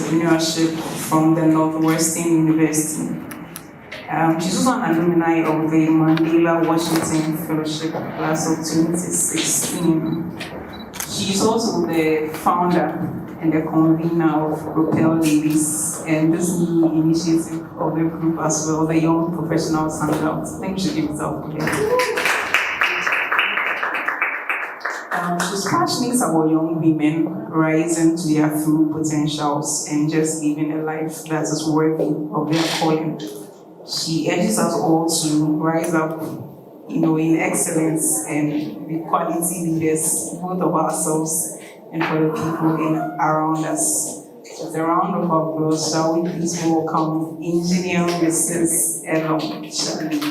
entrepreneurship from the Northwestern University. She's also an alumni of the Mandela Washington Fellowship class of 2016. She's also the founder and the convener of Propel Ladies and this new initiative of the group as well, the Young Professionals Hangout. I think she gives up here. She's passionate about young women rising to their full potentials and just living a life that is worthy of their calling. She urges us all to rise up, in excellence and be quality leaders, both of ourselves and for the people around us. With a round of applause, shall we please welcome Engineer Mrs. Elon Charlie.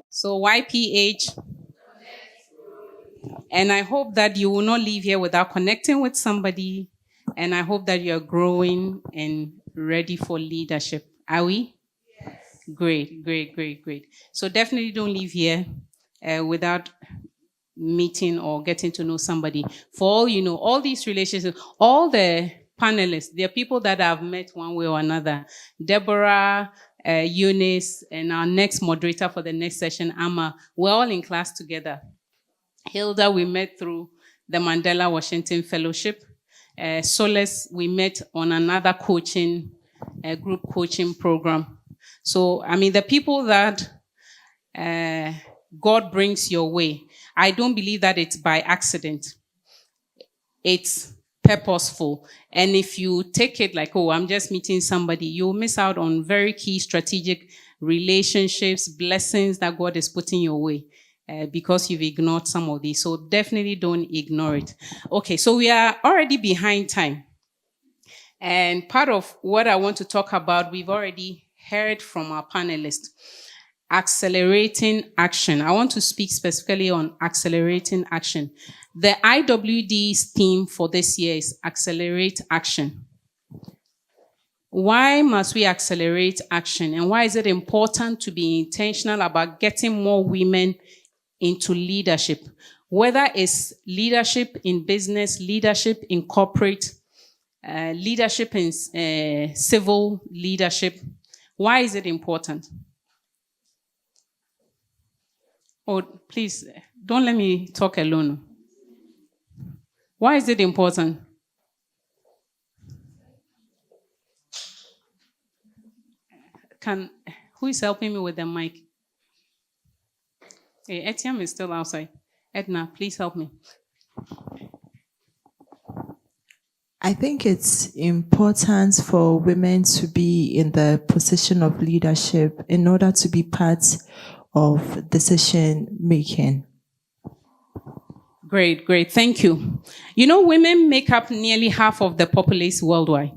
So YPH, and I hope that you will not leave here without connecting with somebody, and I hope that you're growing and ready for leadership. Are we? Yes. Great. So definitely don't leave here without meeting or getting to know somebody. For all all these relationships, all the panelists, they're people that I've met one way or another. Deborah, Eunice, and our next moderator for the next session, Amma, we're all in class together. Hilda, we met through the Mandela Washington Fellowship. Solace, we met on another group coaching program. So, the people that God brings your way, I don't believe that it's by accident. It's purposeful. And if you take it like, I'm just meeting somebody, you'll miss out on very key strategic relationships, blessings that God is putting your way because you've ignored some of these. So definitely don't ignore it. Okay, so we are already behind time. And part of what I want to talk about, we've already heard from our panelists. Accelerating action. I want to speak specifically on accelerating action. The IWD's theme for this year is accelerate action. Why must we accelerate action? And why is it important to be intentional about getting more women into leadership? Whether it's leadership in business, leadership in corporate, leadership in civil leadership. Why is it important? Oh, please, don't let me talk alone. Why is it important? Who is helping me with the mic? Hey, Etienne is still outside. Edna, please help me. I think it's important for women to be in the position of leadership in order to be part of decision making. Great. Thank you. Women make up nearly half of the populace worldwide.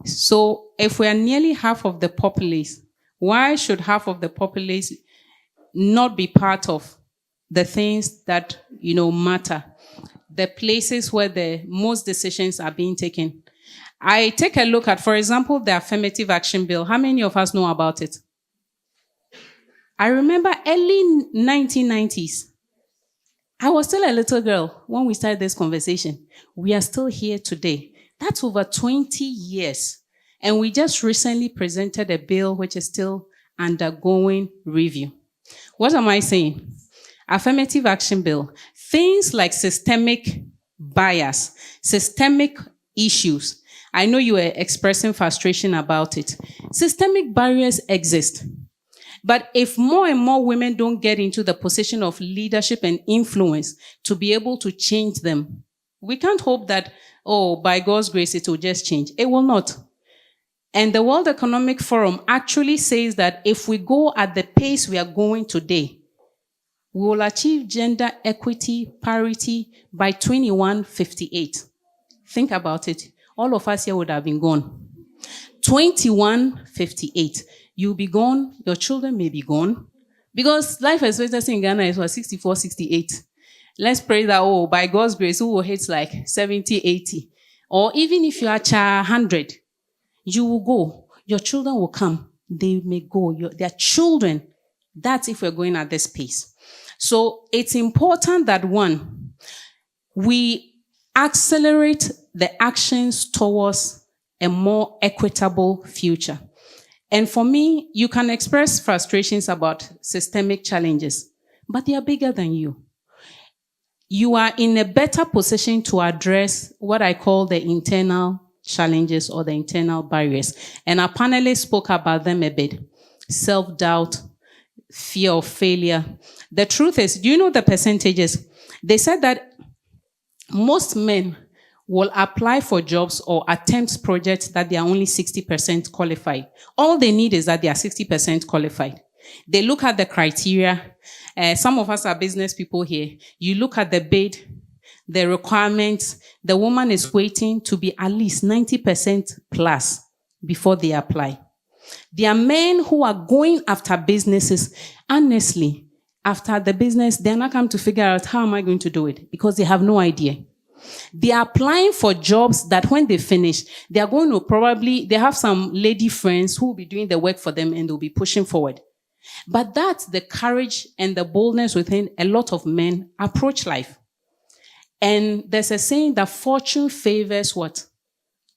So if we are nearly half of the populace, why should half of the populace not be part of the things that, matter? The places where the most decisions are being taken. I take a look at, for example, the Affirmative Action Bill. How many of us know about it? I remember early 1990s. I was still a little girl when we started this conversation. We are still here today. That's over 20 years. And we just recently presented a bill which is still undergoing review. What am I saying? Affirmative Action Bill. Things like systemic bias, systemic issues. I know you were expressing frustration about it. Systemic barriers exist. But if more and more women don't get into the position of leadership and influence to be able to change them, we can't hope that, by God's grace, it will just change. It will not. And the World Economic Forum actually says that if we go at the pace we are going today, we will achieve gender equity parity by 2158. Think about it. All of us here would have been gone. 2158. You'll be gone, your children may be gone. Because life expectancy in Ghana is 64, 68. Let's pray that, by God's grace, we will hit like 70, 80. Or even if you are 100, you will go. Your children will come. They may go. Their children. That's if we're going at this pace. So it's important that one, we accelerate the actions towards a more equitable future. And for me, you can express frustrations about systemic challenges, but they are bigger than you. You are in a better position to address what I call the internal challenges or the internal barriers. And our panelists spoke about them a bit. Self-doubt, fear of failure. The truth is, do you know the percentages? They said that most men will apply for jobs or attempt projects that they are only 60% qualified. All they need is that they are 60% qualified. They look at the criteria. Some of us are business people here. You look at the bid, the requirements. The woman is waiting to be at least 90% plus before they apply. There are men who are going after businesses. Honestly, after the business, they're not come to figure out how am I going to do it because they have no idea. They are applying for jobs that when they finish, they are going to they have some lady friends who will be doing the work for them and they'll be pushing forward. But that's the courage and the boldness within a lot of men approach life. And there's a saying that fortune favors what?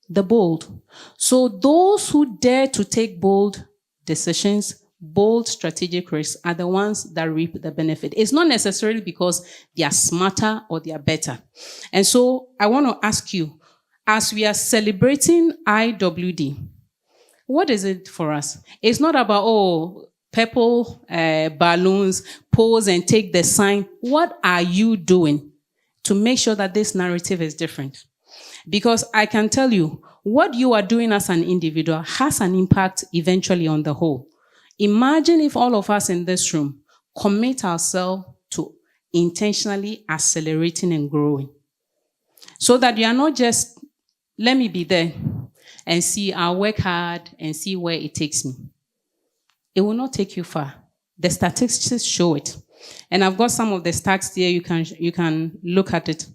The bold. So those who dare to take bold decisions, bold strategic risks are the ones that reap the benefit. It's not necessarily because they are smarter or they are better. And so I want to ask you, as we are celebrating IWD, what is it for us? It's not about, purple balloons, pose and take the sign. What are you doing to make sure that this narrative is different? Because I can tell you, what you are doing as an individual has an impact eventually on the whole. Imagine if all of us in this room commit ourselves to intentionally accelerating and growing. So that you are not just, let me be there and see, I'll work hard and see where it takes me. It will not take you far. The statistics show it. And I've got some of the stats here. You can look at it.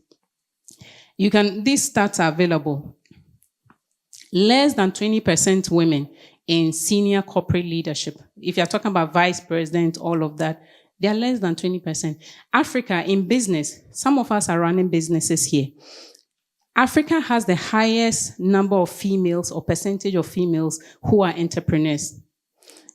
These stats are available. Less than 20% women in senior corporate leadership. If you're talking about vice president, all of that, they are less than 20%. Africa in business, some of us are running businesses here. Africa has the highest number of females or percentage of females who are entrepreneurs.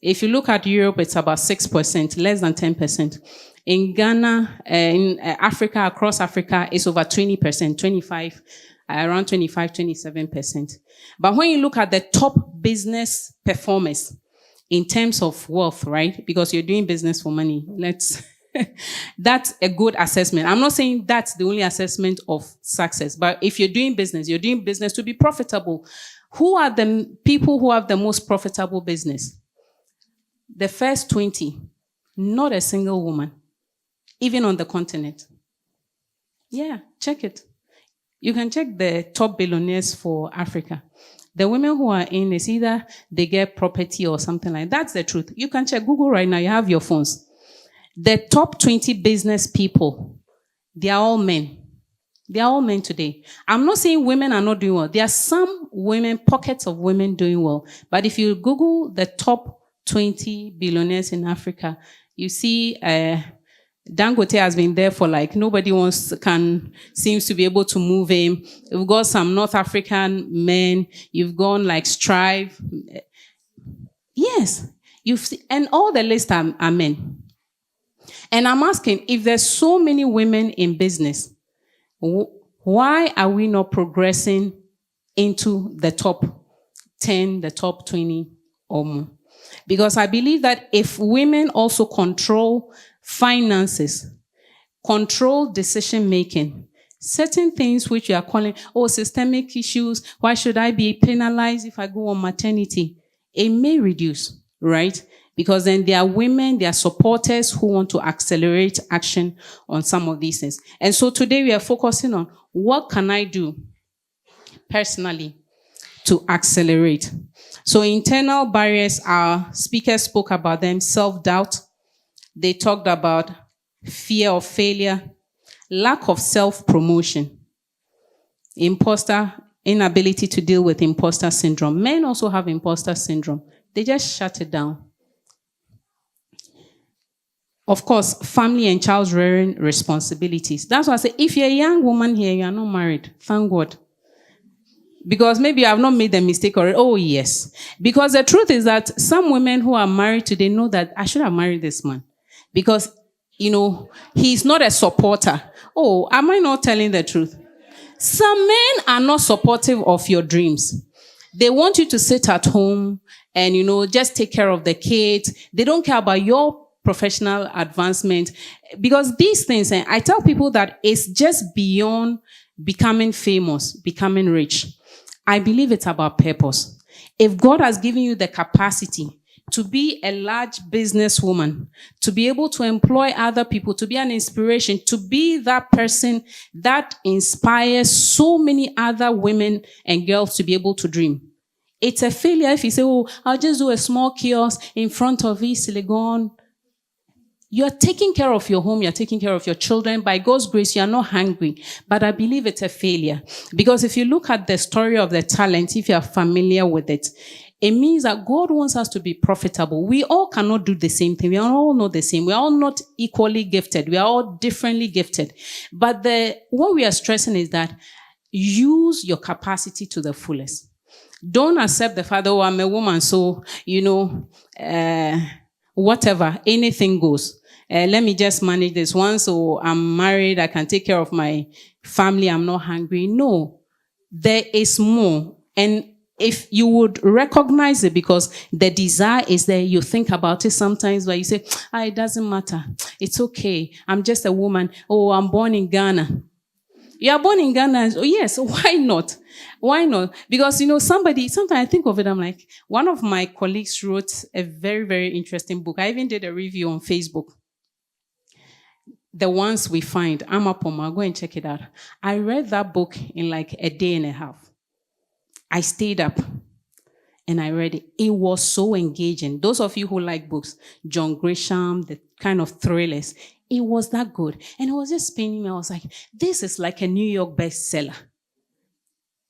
If you look at Europe, it's about 6%, less than 10%. In Ghana, in Africa, across Africa, it's over 20%, around 27%. But when you look at the top business performers in terms of wealth, right? Because you're doing business for money, that's a good assessment. I'm not saying that's the only assessment of success, but if you're doing business to be profitable. Who are the people who have the most profitable business? The first 20, not a single woman, even on the continent. Yeah, check it. You can check the top billionaires for Africa. The women who are in is either they get property or something like that. That's the truth. You can check Google right now. You have your phones. The top 20 business people, they are all men. They are all men today. I'm not saying women are not doing well. There are some women, pockets of women doing well. But if you Google the top 20 billionaires in Africa, you see Dangote has been there for nobody seems to be able to move him. You've got some North African men. You've gone Strive. Yes. And all the list are men. And I'm asking, if there's so many women in business, why are we not progressing into the top 10, the top 20 or more? Because I believe that if women also control finances, control decision-making, certain things which you are calling, systemic issues, why should I be penalized if I go on maternity? It may reduce, right? Because then there are women, there are supporters who want to accelerate action on some of these things. And so today we are focusing on what can I do personally to accelerate. So internal barriers, our speakers spoke about them, self-doubt. They talked about fear of failure, lack of self-promotion, inability to deal with imposter syndrome. Men also have imposter syndrome. They just shut it down. Of course, family and child rearing responsibilities. That's why I say, if you're a young woman here, you are not married, thank God. Because maybe you have not made the mistake already. Oh, yes. Because the truth is that some women who are married today know that I should have married this man. Because, he's not a supporter. Oh, am I not telling the truth? Some men are not supportive of your dreams. They want you to sit at home and, just take care of the kids. They don't care about your professional advancement. Because these things, I tell people that it's just beyond becoming famous, becoming rich. I believe it's about purpose. If God has given you the capacity to be a large businesswoman, to be able to employ other people, to be an inspiration, to be that person that inspires so many other women and girls to be able to dream. It's a failure if you say, oh, I'll just do a small kiosk in front of East Legon. You're taking care of your home, you're taking care of your children. By God's grace, you're not hungry. But I believe it's a failure. Because if you look at the story of the talent, if you're familiar with it, it means that God wants us to be profitable. We all cannot do the same thing. We are all not the same. We are all not equally gifted. We are all differently gifted. But what we are stressing is that use your capacity to the fullest. Don't accept the fact that, oh, I'm a woman, so, whatever, anything goes. Let me just manage this one. So I'm married. I can take care of my family. I'm not hungry. No, there is more. And if you would recognize it, because the desire is there, you think about it sometimes where you say, it doesn't matter. It's okay. I'm just a woman. Oh, I'm born in Ghana. You are born in Ghana. Oh, yes. Why not? Why not? Because, sometimes I think of it, I'm like, one of my colleagues wrote a very, very interesting book. I even did a review on Facebook. The Ones We Find. I'm up on my, go and check it out. I read that book in like a day and a half. I stayed up and I read it. It was so engaging. Those of you who like books, John Grisham, the kind of thrillers, it was that good. And it was just spinning me. I was like, this is like a New York bestseller.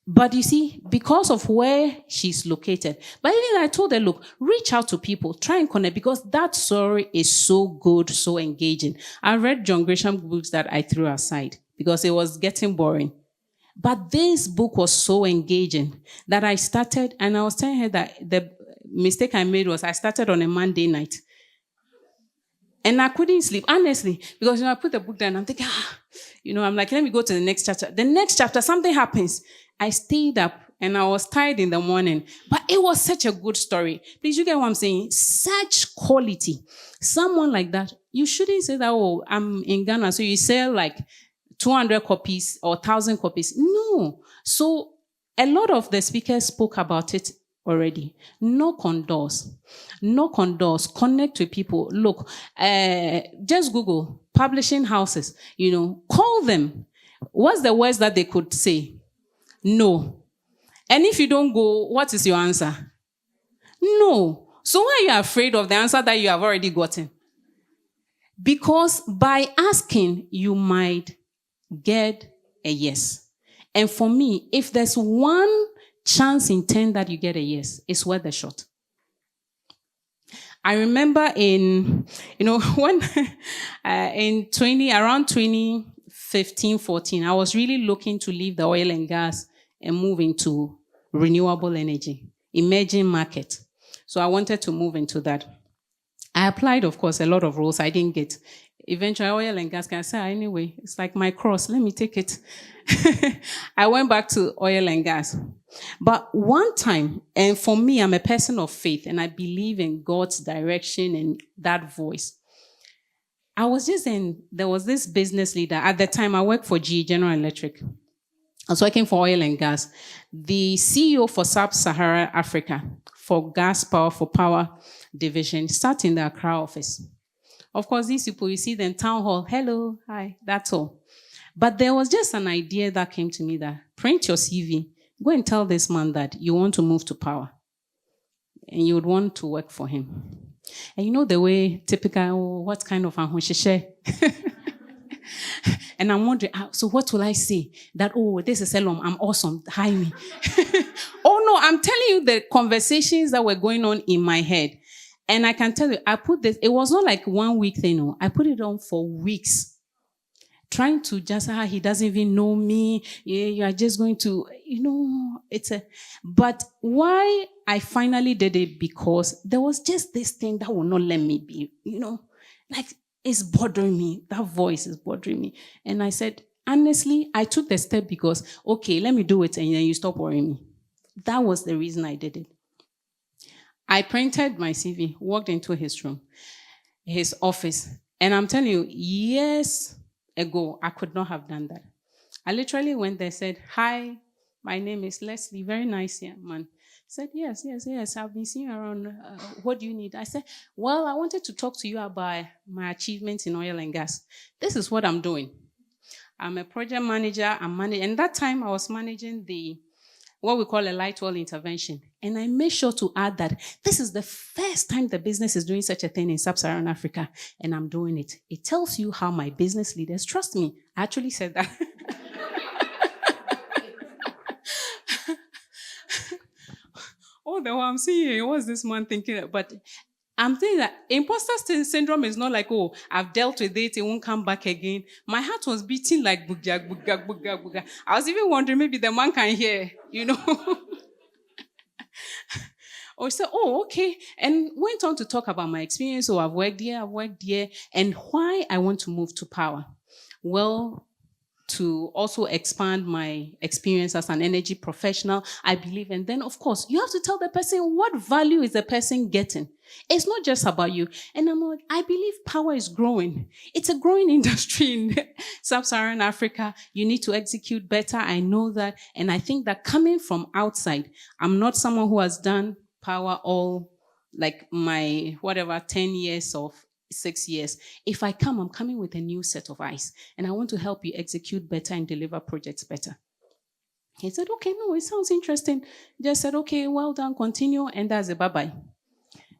But you see, because of where she's located, but even I told her, look, reach out to people, try and connect, because that story is so good, so engaging. I read John Grisham books that I threw aside because it was getting boring. But this book was so engaging that I started, and I was telling her that the mistake I made was I started on a Monday night. And I couldn't sleep, honestly, because I put the book down and I'm thinking, I'm like, let me go to the next chapter. The next chapter, something happens. I stayed up and I was tired in the morning, but it was such a good story. Please, you get what I'm saying? Such quality. Someone like that, you shouldn't say that, oh, I'm in Ghana, so you sell like 200 copies or 1,000 copies. No. So a lot of the speakers spoke about it already. Knock on doors. Knock on doors. Connect with people. Look, just Google publishing houses. Call them. What's the worst that they could say? No. And if you don't go, what is your answer? No. So why are you afraid of the answer that you have already gotten? Because by asking, you might get a yes. And for me, if there's one chance in 10 that you get a yes, it's worth the shot. I remember when around 2015, 14, I was really looking to leave the oil and gas and move into renewable energy, emerging market. So I wanted to move into that. I applied, of course, a lot of roles I didn't get. Eventually, oil and gas, can I say, anyway, it's like my cross. Let me take it. I went back to oil and gas. But one time, and for me, I'm a person of faith, and I believe in God's direction and that voice. There was this business leader. At the time, I worked for GE, General Electric. I was working for oil and gas. The CEO for Sub-Saharan Africa, for gas power, for power division, sat in the Accra office. Of course, these people, you see them town hall, hello, hi, that's all. But there was just an idea that came to me that print your CV, go and tell this man that you want to move to power and you would want to work for him. And the way typical, what kind of ahoshishe? And I'm wondering, so what will I say? That, oh, this is Elom, I'm awesome, hire me. Oh no, I'm telling you the conversations that were going on in my head. And I can tell you, I put this, it was not like 1 week thing, no. I put it on for weeks. Trying to just, he doesn't even know me. Yeah, you are just going to, but why I finally did it, because there was just this thing that will not let me be, like it's bothering me. That voice is bothering me. And I said, honestly, I took the step because, okay, let me do it and then you stop worrying me. That was the reason I did it. I printed my CV, walked into his room, his office, and I'm telling you, years ago, I could not have done that. I literally went there, said, hi, my name is Leslie, very nice young man. Said, yes, I've been seeing you around. What do you need? I said, well, I wanted to talk to you about my achievements in oil and gas. This is what I'm doing. I'm a project manager. And that time I was managing what we call a light oil intervention. And I made sure to add that this is the first time the business is doing such a thing in sub-Saharan Africa, and I'm doing it. It tells you how my business leaders trust me. I actually said that. Oh, the one I'm seeing, what's this man thinking? But I'm thinking that imposter syndrome is not like, oh, I've dealt with it won't come back again. My heart was beating like bugya, bugya, bugya, bugya. I was even wondering, maybe the man can hear, Or say, oh, okay. And went on to talk about my experience. Oh, I've worked here, and why I want to move to power. Well, to also expand my experience as an energy professional, I believe. And then, of course, you have to tell the person what value is the person getting. It's not just about you. And I'm like, I believe power is growing. It's a growing industry in sub-Saharan Africa. You need to execute better. I know that. And I think that coming from outside, I'm not someone who has done power all like my 10 years of 6 years. If I come, I'm coming with a new set of eyes, and I want to help you execute better and deliver projects better. He said, okay, no, it sounds interesting. Just said, okay, well done, continue, and that's a bye-bye.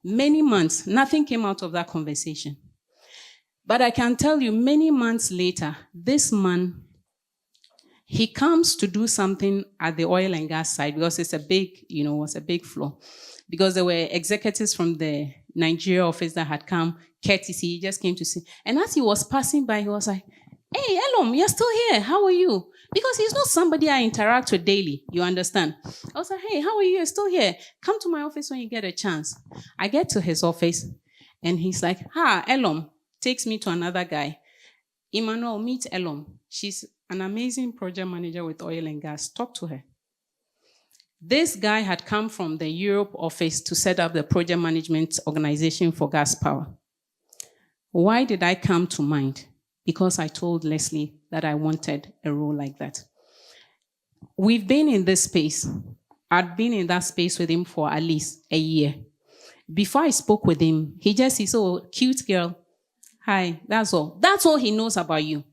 Many months, nothing came out of that conversation. But I can tell you, many months later, this man, he comes to do something at the oil and gas side, because it's a big floor. Because there were executives from the Nigeria office that had come, courtesy, he just came to see. And as he was passing by, he was like, hey, Elom, you're still here. How are you? Because he's not somebody I interact with daily, you understand? I was like, hey, how are you? You're still here. Come to my office when you get a chance. I get to his office, and he's like, Elom, takes me to another guy. Emmanuel, meet Elom. She's an amazing project manager with oil and gas. Talk to her. This guy had come from the Europe office to set up the project management organization for gas power. Why did I come to mind? Because I told Leslie that I wanted a role like that. We've been in this space. I'd been in that space with him for at least a year. Before I spoke with him, he just said, oh, cute girl. Hi, that's all. That's all he knows about you.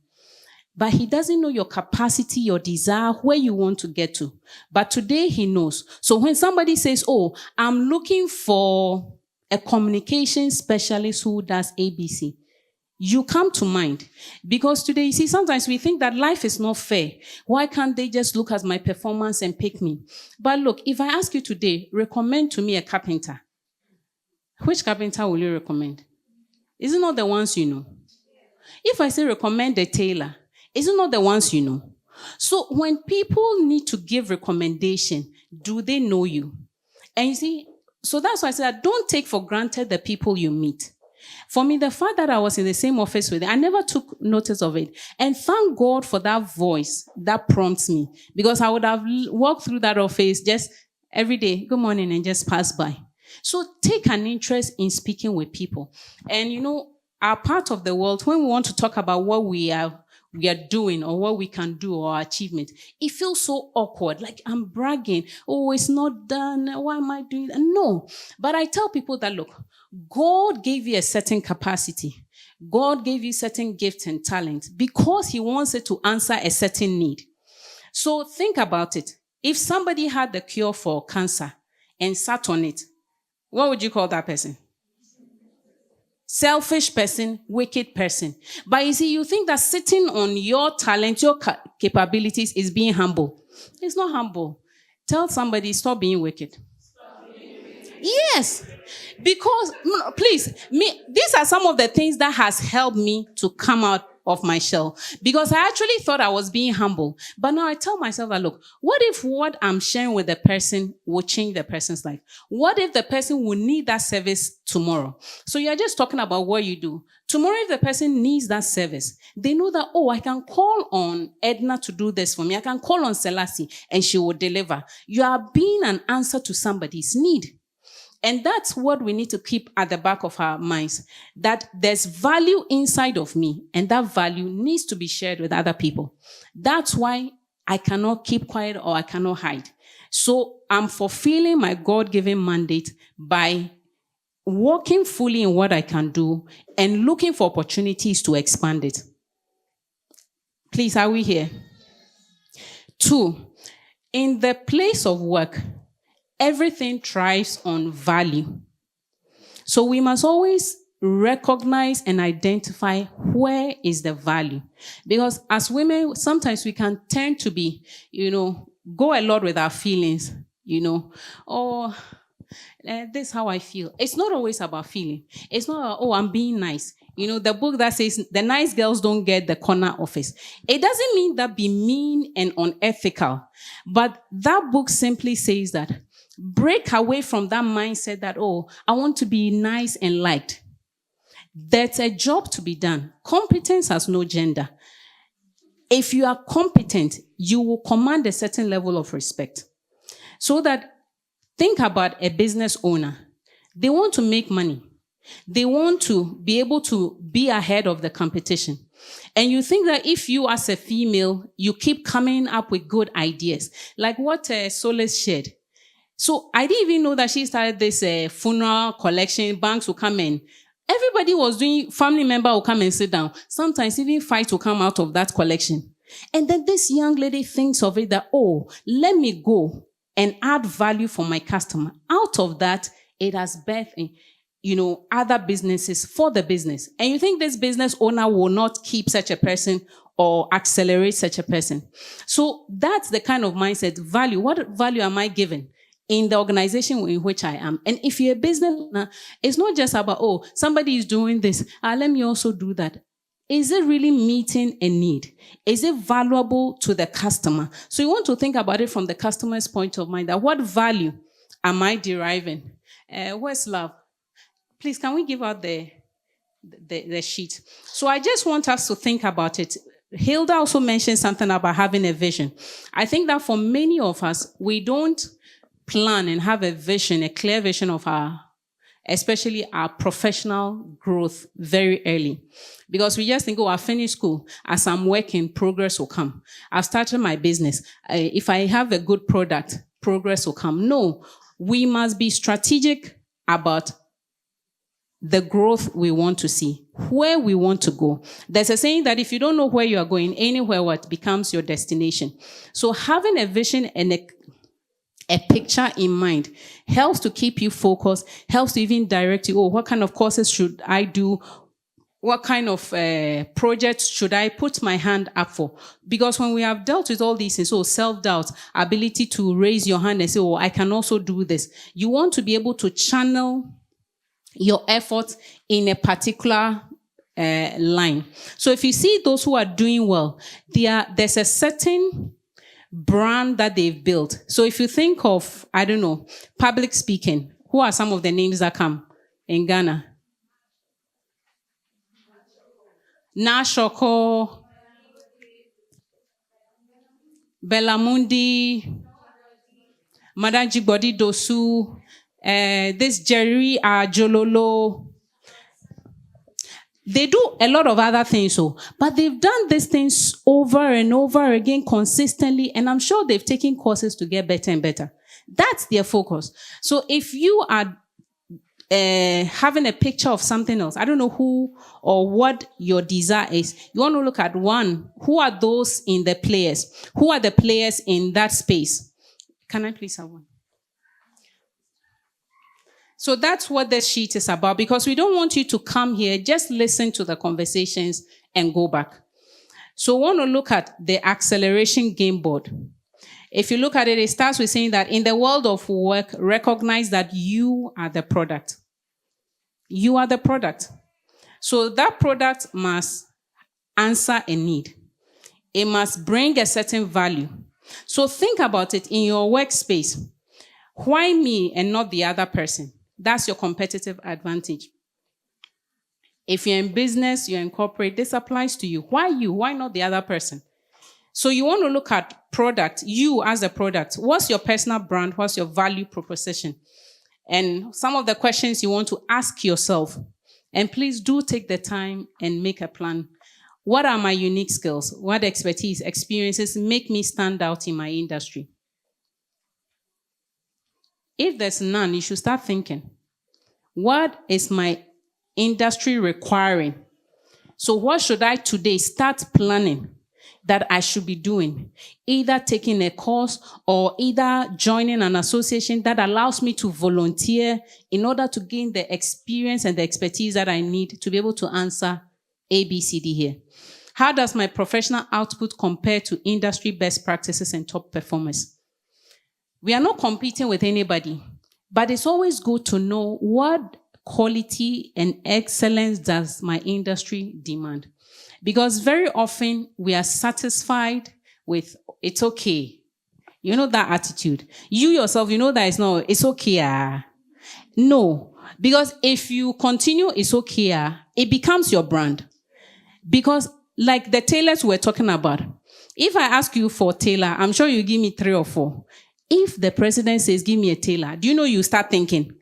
But he doesn't know your capacity, your desire, where you want to get to. But today he knows. So when somebody says, oh, I'm looking for a communication specialist who does ABC, you come to mind. Because today, you see, sometimes we think that life is not fair. Why can't they just look at my performance and pick me? But look, if I ask you today, recommend to me a carpenter, which carpenter will you recommend? Is it not the ones you know? If I say recommend a tailor, is it not the ones you know? So when people need to give recommendation, do they know you? And you see, so that's why I said, don't take for granted the people you meet. For me, the fact that I was in the same office with them, I never took notice of it. And thank God for that voice that prompts me. Because I would have walked through that office just every day, good morning, and just pass by. So take an interest in speaking with people. And our part of the world, when we want to talk about what we are doing or what we can do or our achievement, it feels so awkward. Like I'm bragging. Oh, it's not done. Why am I doing that? No. But I tell people that, look, God gave you a certain capacity. God gave you certain gifts and talents because he wants it to answer a certain need. So think about it. If somebody had the cure for cancer and sat on it, what would you call that person? Selfish person, wicked person. But you see, you think that sitting on your talent, your capabilities is being humble. It's not humble. Tell somebody, stop being wicked. Yes. Because, please, these are some of the things that has helped me to come out of my shell. Because I actually thought I was being humble. But now I tell myself that, look, what if what I'm sharing with the person will change the person's life? What if the person will need that service tomorrow? So you're just talking about what you do. Tomorrow, if the person needs that service, they know that, oh, I can call on Edna to do this for me. I can call on Selassie and she will deliver. You are being an answer to somebody's need. And that's what we need to keep at the back of our minds, that there's value inside of me, and that value needs to be shared with other people. That's why I cannot keep quiet or I cannot hide. So I'm fulfilling my God-given mandate by working fully in what I can do and looking for opportunities to expand it. Please, are we here? 2, in the place of work, everything thrives on value. So we must always recognize and identify where is the value. Because as women, sometimes we can tend to be, go a lot with our feelings, or this is how I feel. It's not always about feeling. It's not about, oh, I'm being nice. The book that says the nice girls don't get the corner office. It doesn't mean that be mean and unethical. But that book simply says that break away from that mindset that, oh, I want to be nice and liked. There's a job to be done. Competence has no gender. If you are competent, you will command a certain level of respect. So that, think about a business owner. They want to make money. They want to be able to be ahead of the competition. And you think that if you as a female, you keep coming up with good ideas, like what Solace shared. So I didn't even know that she started this funeral collection. Banks will come in. Everybody was doing, family member will come and sit down. Sometimes even fights will come out of that collection. And then this young lady thinks of it that, oh, let me go and add value for my customer. Out of that, it has birthed, other businesses for the business. And you think this business owner will not keep such a person or accelerate such a person. So that's the kind of mindset, value. What value am I giving in the organization in which I am? And if you're a business owner, it's not just about, oh, somebody is doing this. Let me also do that. Is it really meeting a need? Is it valuable to the customer? So you want to think about it from the customer's point of mind, that what value am I deriving? Where's Love? Please, can we give out the sheet? So I just want us to think about it. Hilda also mentioned something about having a vision. I think that for many of us, we don't plan and have a vision, a clear vision of especially our professional growth very early. Because we just think, oh, I finished school. As I'm working, progress will come. I've started my business. If I have a good product, progress will come. No, we must be strategic about the growth we want to see, where we want to go. There's a saying that if you don't know where you are going, anywhere what becomes your destination. So having a vision and a picture in mind helps to keep you focused, helps to even direct you, oh, what kind of courses should I do? What kind of projects should I put my hand up for? Because when we have dealt with all these things, so self-doubt, ability to raise your hand and say, oh, I can also do this. You want to be able to channel your efforts in a particular line. So if you see those who are doing well, there's a certain brand that they've built. So if you think of, I don't know, public speaking, who are some of the names that come in Ghana? Nashoko, Belamundi, Madam Jigbodi Dosu, this Jerry Jololo. They do a lot of other things, but they've done these things over and over again consistently, and I'm sure they've taken courses to get better and better. That's their focus. So if you are having a picture of something else, I don't know who or what your desire is, you want to look at one, who are those in the players? Who are the players in that space? Can I please have one? So that's what this sheet is about, because we don't want you to come here, just listen to the conversations and go back. So we want to look at the acceleration game board. If you look at it, it starts with saying that in the world of work, recognize that you are the product. You are the product. So that product must answer a need. It must bring a certain value. So think about it in your workspace. Why me and not the other person? That's your competitive advantage. If you're in business, you're in corporate, this applies to you. Why you? Why not the other person? So you want to look at product, you as a product. What's your personal brand? What's your value proposition? And some of the questions you want to ask yourself. And please do take the time and make a plan. What are my unique skills? What expertise, experiences make me stand out in my industry? If there's none, you should start thinking, what is my industry requiring? So what should I today start planning that I should be doing? Either taking a course or either joining an association that allows me to volunteer in order to gain the experience and the expertise that I need to be able to answer A, B, C, D here. How does my professional output compare to industry best practices and top performers? We are not competing with anybody, but it's always good to know what quality and excellence does my industry demand. Because very often we are satisfied with, it's okay. You know that attitude. You yourself, you know that it's okay. No. Because if you continue, it's okay, it becomes your brand. Because like the tailors we're talking about, if I ask you for a tailor, I'm sure you give me 3 or 4. If the president says, give me a tailor, do you know you start thinking?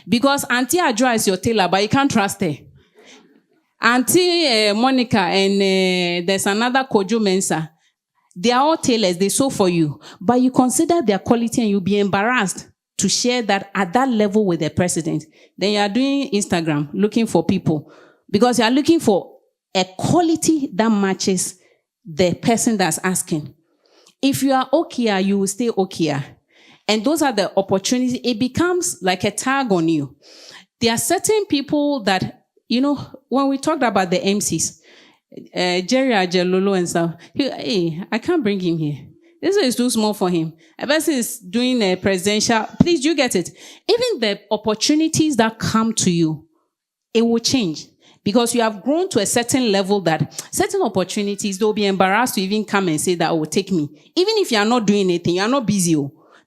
Because Auntie Adra is your tailor, but you can't trust her. Auntie Monica and there's another Kojo Mensa. They are all tailors, they sew for you. But you consider their quality and you'll be embarrassed to share that at that level with the president. Then you are doing Instagram, looking for people. Because you are looking for a quality that matches the person that's asking. If you are okay, you will stay okay. And those are the opportunities. It becomes like a tag on you. There are certain people that, when we talked about the MCs, Jerry Ajelolo and stuff, I can't bring him here. This is too small for him. A person is doing a presidential. Please, you get it. Even the opportunities that come to you, it will change. Because you have grown to a certain level that certain opportunities, they'll be embarrassed to even come and say that, take me. Even if you are not doing anything, you are not busy.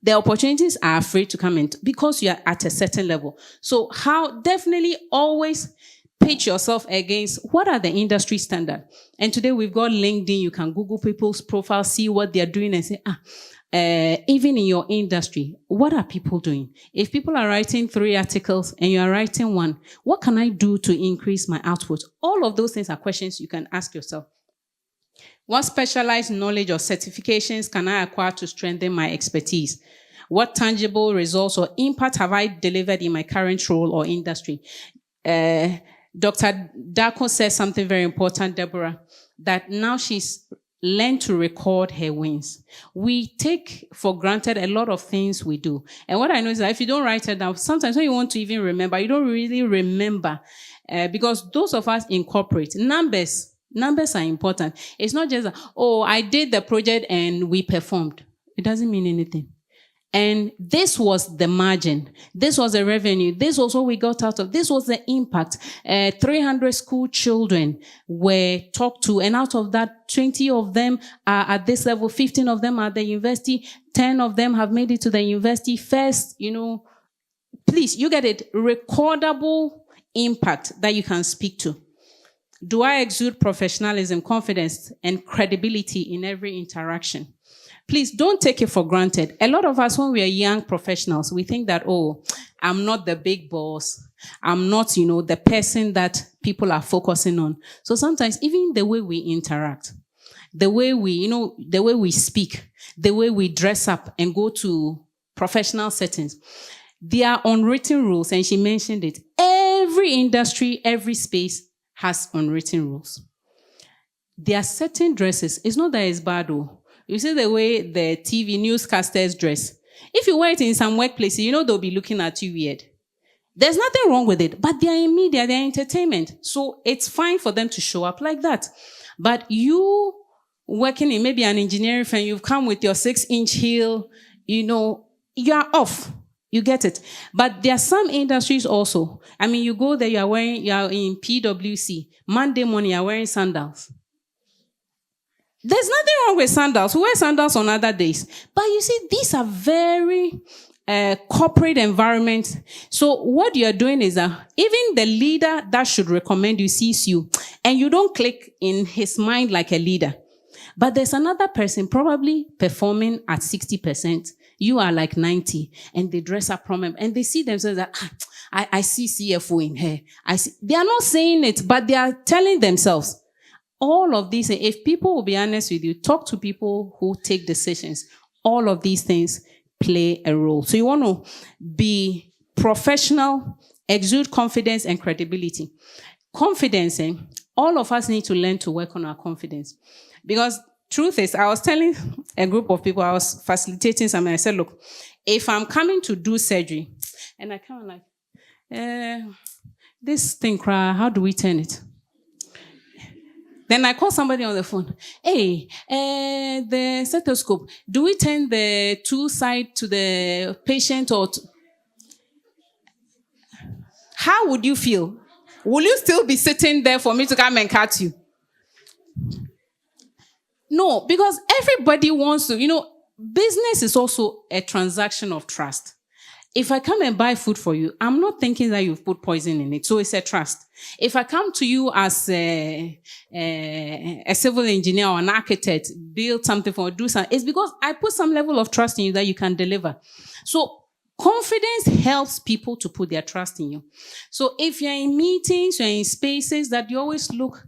The opportunities are afraid to come in because you are at a certain level. So definitely always pitch yourself against what are the industry standards. And today we've got LinkedIn. You can Google people's profiles, see what they're doing and say, even in your industry, what are people doing? If people are writing 3 articles and you are writing 1, what can I do to increase my output? All of those things are questions you can ask yourself. What specialized knowledge or certifications can I acquire to strengthen my expertise? What tangible results or impact have I delivered in my current role or industry? Dr. Darko says something very important, Deborah, that now she's learned to record her wins. We take for granted a lot of things we do. And what I know is that if you don't write it down, sometimes when you want to even remember, you don't really remember. Because those of us in corporate, numbers are important. It's not just, I did the project and we performed. It doesn't mean anything. And this was the margin. This was the revenue. This was what we got out of. This was the impact. 300 school children were talked to. And out of that, 20 of them are at this level. 15 of them are at the university. 10 of them have made it to the university first. Please, you get it. Recordable impact that you can speak to. Do I exude professionalism, confidence, and credibility in every interaction? Please don't take it for granted. A lot of us, when we are young professionals, we think that, I'm not the big boss. I'm not, the person that people are focusing on. So sometimes even the way we interact, the way we speak, the way we dress up and go to professional settings, there are unwritten rules. And she mentioned it. Every industry, every space has unwritten rules. There are certain dresses. It's not that it's bad, You see the way the TV newscasters dress. If you wear it in some workplaces, they'll be looking at you weird. There's nothing wrong with it, but they're in media, they're entertainment. So it's fine for them to show up like that. But you working in maybe an engineering firm, you've come with your 6-inch heel, you are off. You get it. But there are some industries also. I mean, you go there, you are in PwC. Monday morning, you are wearing sandals. There's nothing wrong with sandals. We wear sandals on other days. But you see, these are very corporate environments. So what you're doing is that even the leader that should recommend you sees you, and you don't click in his mind like a leader. But there's another person probably performing at 60%. You are like 90, and they dress up prominent, and they see themselves that I see CFO in her. They are not saying it, but they are telling themselves. All of these, if people will be honest with you, talk to people who take decisions. All of these things play a role. So you want to be professional, exude confidence and credibility. Confidence, all of us need to learn to work on our confidence. Because truth is, I was telling a group of people, I was facilitating something. I said, look, if I'm coming to do surgery, and I come like, this thing, how do we turn it? Then I call somebody on the phone. Hey, the stethoscope, do we turn the two side to the patient or how would you feel? Will you still be sitting there for me to come and cut you? No, because everybody wants to, business is also a transaction of trust. If I come and buy food for you, I'm not thinking that you've put poison in it. So it's a trust. If I come to you as a civil engineer or an architect, build something for do something, it's because I put some level of trust in you that you can deliver. So confidence helps people to put their trust in you. So if you're in meetings, you're in spaces that you always look,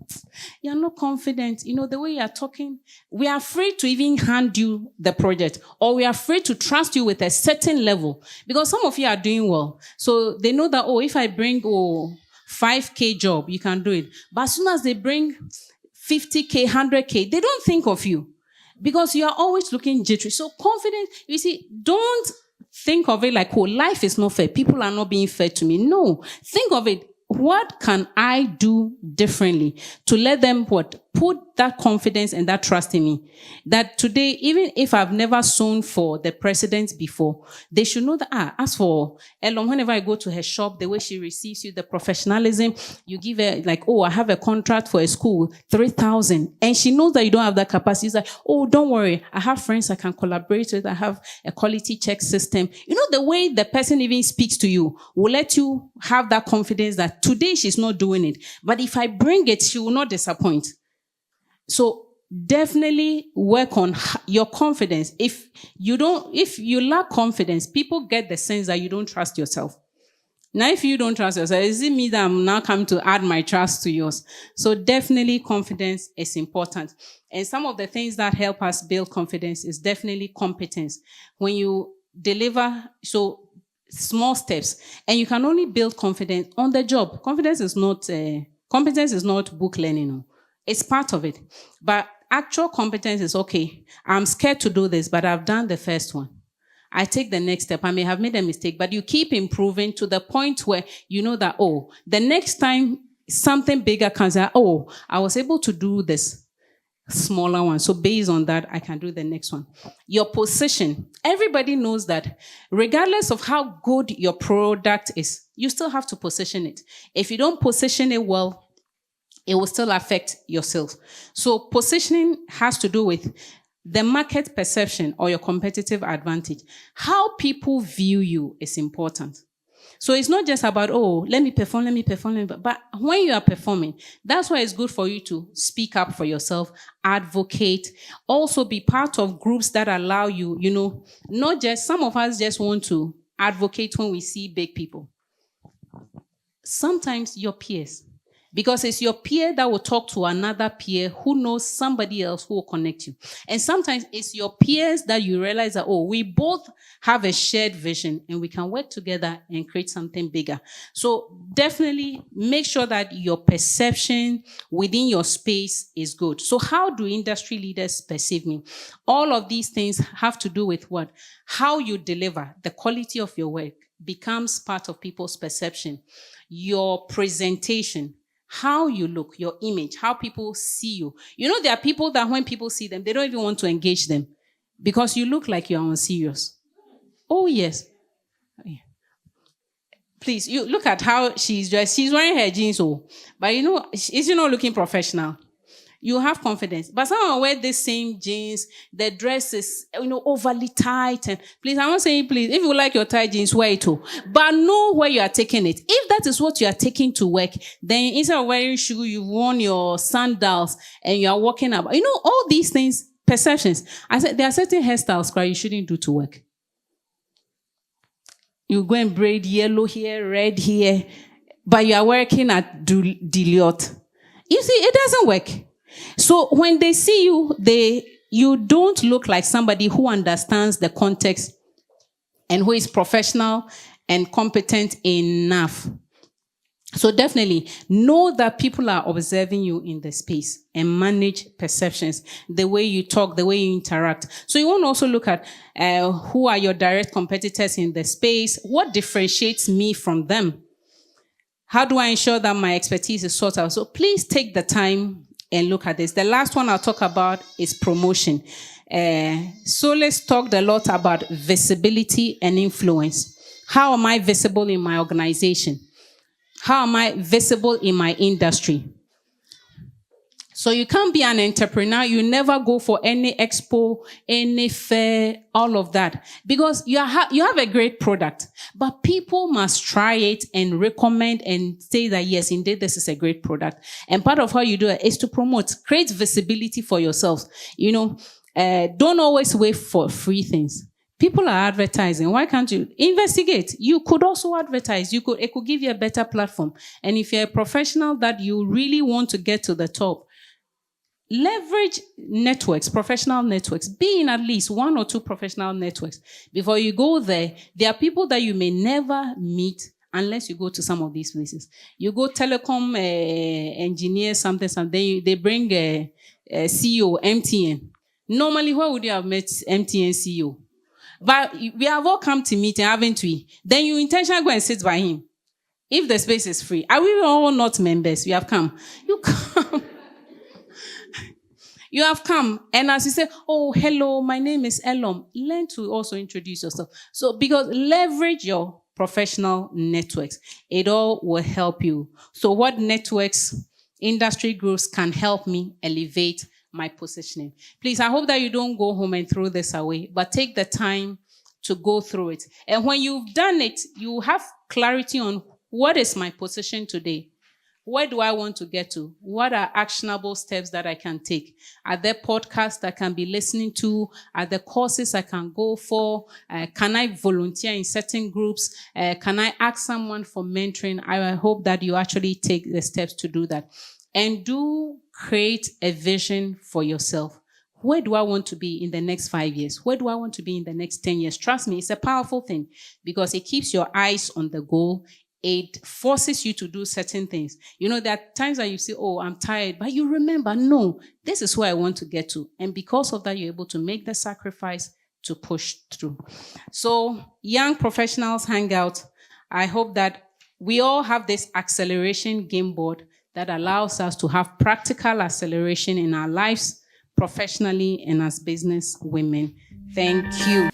you're not confident, the way you're talking, we are afraid to even hand you the project, or we are afraid to trust you with a certain level, because some of you are doing well. So they know that, if I bring 5K job, you can do it. But as soon as they bring 50K, 100K, they don't think of you because you are always looking jittery. So confidence, you see, don't think of it like, life is not fair. People are not being fair to me. No. Think of it. What can I do differently to let them put that confidence and that trust in me? That today, even if I've never sewn for the president before, they should know that, as for Elon, whenever I go to her shop, the way she receives you, the professionalism, you give her like, I have a contract for a school, 3,000. And she knows that you don't have that capacity. She's like, don't worry. I have friends I can collaborate with. I have a quality check system. The way the person even speaks to you will let you have that confidence that today she's not doing it. But if I bring it, she will not disappoint. So definitely work on your confidence. If you lack confidence, people get the sense that you don't trust yourself. Now, if you don't trust yourself, is it me that I'm now coming to add my trust to yours? So definitely confidence is important. And some of the things that help us build confidence is definitely competence. When you deliver, so small steps, and you can only build confidence on the job. Competence is not book learning. It's part of it. But actual competence is, okay, I'm scared to do this, but I've done the first one. I take the next step. I may have made a mistake, but you keep improving to the point where you know that, the next time something bigger comes out, I was able to do this smaller one. So based on that, I can do the next one. Your position. Everybody knows that regardless of how good your product is, you still have to position it. If you don't position it well, it will still affect your sales. So positioning has to do with the market perception or your competitive advantage. How people view you is important. So it's not just about, let me perform. But when you are performing, that's why it's good for you to speak up for yourself, advocate, also be part of groups that allow you, not just, some of us just want to advocate when we see big people. Sometimes your peers. Because it's your peer that will talk to another peer who knows somebody else who will connect you. And sometimes it's your peers that you realize that, we both have a shared vision and we can work together and create something bigger. So definitely make sure that your perception within your space is good. So how do industry leaders perceive me? All of these things have to do with what? How you deliver, the quality of your work becomes part of people's perception. Your presentation, How you look, your image, how people see you. You know, there are people that when people see them, they don't even want to engage them because you look like you're unserious. Oh, yes. Please, you look at how she's dressed. She's wearing her jeans, but you know, is she not looking professional? You have confidence. But someone wear the same jeans, the dress is, overly tight. And please, I'm not saying, please, if you like your tight jeans, wear it too. But know where you are taking it. If that is what you are taking to work, then instead of wearing shoes, you've worn your sandals and you are walking up. All these things, perceptions. I said, there are certain hairstyles you shouldn't do to work. You go and braid yellow hair, red hair, but you are working at Deloitte. You see, it doesn't work. So when they see you, you don't look like somebody who understands the context and who is professional and competent enough. So definitely know that people are observing you in the space and manage perceptions, the way you talk, the way you interact. So you want to also look at who are your direct competitors in the space, what differentiates me from them. How do I ensure that my expertise is sought out? So please take the time and look at this. The last one I'll talk about is promotion. Solis talked a lot about visibility and influence. How am I visible in my organization? How am I visible in my industry? So you can't be an entrepreneur. You never go for any expo, any fair, all of that. Because you have a great product, but people must try it and recommend and say that, yes, indeed, this is a great product. And part of how you do it is to promote, create visibility for yourselves. Don't always wait for free things. People are advertising. Why can't you investigate? You could also advertise. It could give you a better platform. And if you're a professional that you really want to get to the top, leverage networks, professional networks. Be in at least 1 or 2 professional networks. Before you go there, there are people that you may never meet unless you go to some of these places. You go telecom engineer, something, they bring a CEO, MTN. Normally, where would you have met MTN CEO? But we have all come to meet him, haven't we? Then you intentionally go and sit by him. If the space is free. Are we all not members? We have come. You come. You have come, and as you say, oh, hello, my name is Elom. Learn to also introduce yourself. So, because leverage your professional networks. It all will help you. So what networks, industry groups can help me elevate my positioning? Please, I hope that you don't go home and throw this away, but take the time to go through it. And when you've done it, you have clarity on what is my position today. Where do I want to get to? What are actionable steps that I can take? Are there podcasts I can be listening to? Are there courses I can go for? Can I volunteer in certain groups? Can I ask someone for mentoring? I hope that you actually take the steps to do that. And do create a vision for yourself. Where do I want to be in the next 5 years? Where do I want to be in the next 10 years? Trust me, it's a powerful thing because it keeps your eyes on the goal. It forces you to do certain things. There are times that you say, oh, I'm tired, but you remember, no, this is where I want to get to. And because of that, you're able to make the sacrifice to push through. So, young professionals hangout. I hope that we all have this acceleration game board that allows us to have practical acceleration in our lives, professionally and as business women. Thank you.